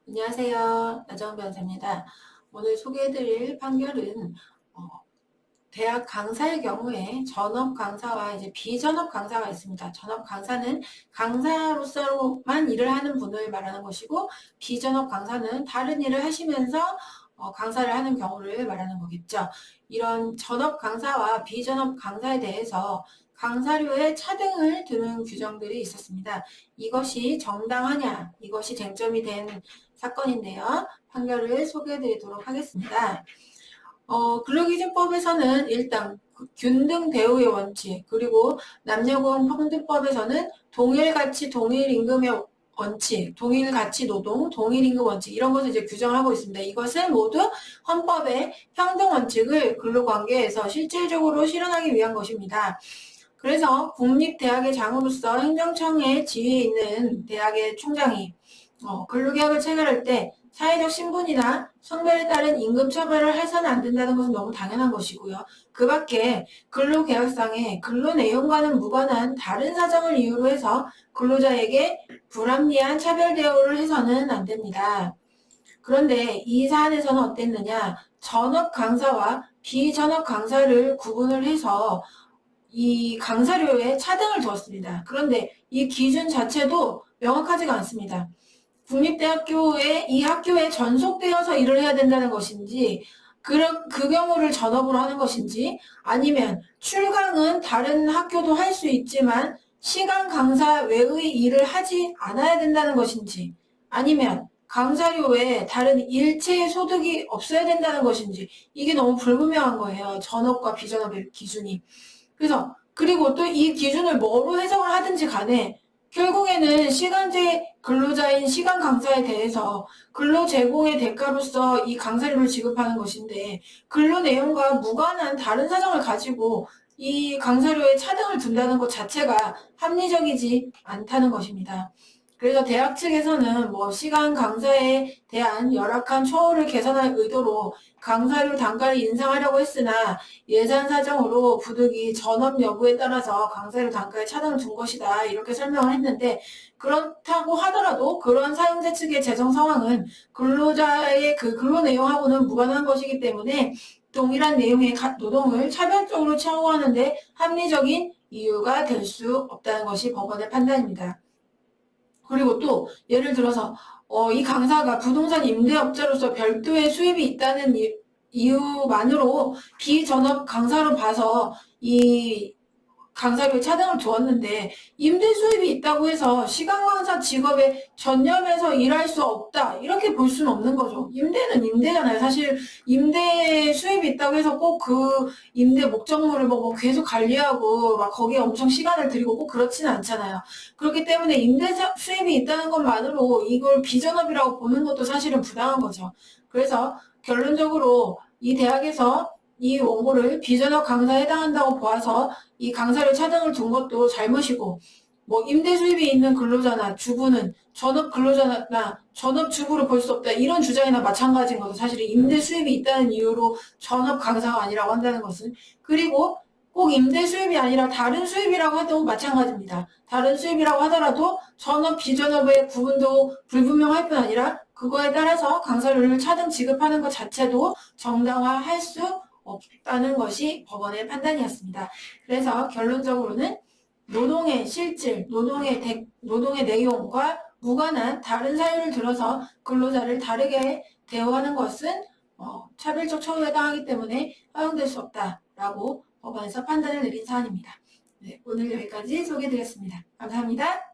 안녕하세요. 나정 변호사입니다. 오늘 소개해드릴 판결은 대학 강사의 경우에 전업 강사와 이제 비전업 강사가 있습니다. 전업 강사는 강사로서만 일을 하는 분을 말하는 것이고, 비전업 강사는 다른 일을 하시면서 강사를 하는 경우를 말하는 거겠죠. 이런 전업 강사와 비전업 강사에 대해서 강사료의 차등을 두는 규정들이 있었습니다. 이것이 정당하냐, 이것이 쟁점이 된 사건인데요. 판결을 소개해 드리도록 하겠습니다. 근로기준법에서는 일단 균등 대우의 원칙, 그리고 남녀공평등법에서는 동일가치 동일임금의 원칙, 동일가치 노동, 동일임금 원칙 이런 것을 이제 규정하고 있습니다. 이것은 모두 헌법의 평등 원칙을 근로관계에서 실질적으로 실현하기 위한 것입니다. 그래서 국립대학의 장으로서 행정청의 지위에 있는 대학의 총장이 근로계약을 체결할 때 사회적 신분이나 성별에 따른 임금 처벌을 해서는 안 된다는 것은 너무 당연한 것이고요. 그 밖에 근로계약상의 근로 내용과는 무관한 다른 사정을 이유로 해서 근로자에게 불합리한 차별 대우를 해서는 안 됩니다. 그런데 이 사안에서는 어땠느냐? 전업 강사와 비전업 강사를 구분을 해서 이 강사료에 차등을 두었습니다. 그런데 이 기준 자체도 명확하지가 않습니다. 국립대학교에 이 학교에 전속되어서 일을 해야 된다는 것인지, 그 경우를 전업으로 하는 것인지, 아니면 출강은 다른 학교도 할 수 있지만 시간 강사 외의 일을 하지 않아야 된다는 것인지, 아니면 강사료에 다른 일체의 소득이 없어야 된다는 것인지, 이게 너무 불분명한 거예요. 전업과 비전업의 기준이. 그리고 또 이 기준을 뭐로 해석을 하든지 간에 결국에는 시간제 근로자인 시간 강사에 대해서 근로 제공의 대가로서 이 강사료를 지급하는 것인데, 근로 내용과 무관한 다른 사정을 가지고 이 강사료에 차등을 둔다는 것 자체가 합리적이지 않다는 것입니다. 그래서 대학 측에서는 시간 강사에 대한 열악한 처우를 개선할 의도로 강사료 단가를 인상하려고 했으나 예산 사정으로 부득이 전업 여부에 따라서 강사료 단가에 차등을 둔 것이다, 이렇게 설명을 했는데, 그렇다고 하더라도 그런 사용자 측의 재정 상황은 근로자의 그 근로 내용하고는 무관한 것이기 때문에 동일한 내용의 노동을 차별적으로 처우하는데 합리적인 이유가 될 수 없다는 것이 법원의 판단입니다. 그리고 또 예를 들어서 이 강사가 부동산 임대업자로서 별도의 수입이 있다는 이유만으로 비전업 강사로 봐서 이 강사료에 차등을 두었는데, 임대 수입이 있다고 해서 시간 강사 직업에 전념해서 일할 수 없다, 이렇게 볼 수는 없는 거죠. 임대는 임대잖아요. 사실 임대 수입이 있다고 해서 꼭 그 임대 목적물을 계속 관리하고 막 거기에 엄청 시간을 들이고 꼭 그렇지는 않잖아요. 그렇기 때문에 임대 수입이 있다는 것만으로 이걸 비전업이라고 보는 것도 사실은 부당한 거죠. 그래서 결론적으로 이 대학에서 이 원고를 비전업 강사에 해당한다고 보아서 이 강사료 차등을 둔 것도 잘못이고, 임대 수입이 있는 근로자나 주부는 전업 근로자나 전업 주부로 볼 수 없다, 이런 주장이나 마찬가지인 것은 사실 임대 수입이 있다는 이유로 전업 강사가 아니라고 한다는 것은, 그리고 꼭 임대 수입이 아니라 다른 수입이라고 해도 마찬가지입니다. 다른 수입이라고 하더라도 전업 비전업의 구분도 불분명할 뿐 아니라 그거에 따라서 강사료를 차등 지급하는 것 자체도 정당화할 수 없다는 것이 법원의 판단이었습니다. 그래서 결론적으로는 노동의 실질, 노동의 내용과 무관한 다른 사유를 들어서 근로자를 다르게 대우하는 것은 차별적 처우에 해당하기 때문에 허용될 수 없다라고 법원에서 판단을 내린 사안입니다. 네, 오늘 여기까지 소개해드렸습니다. 감사합니다.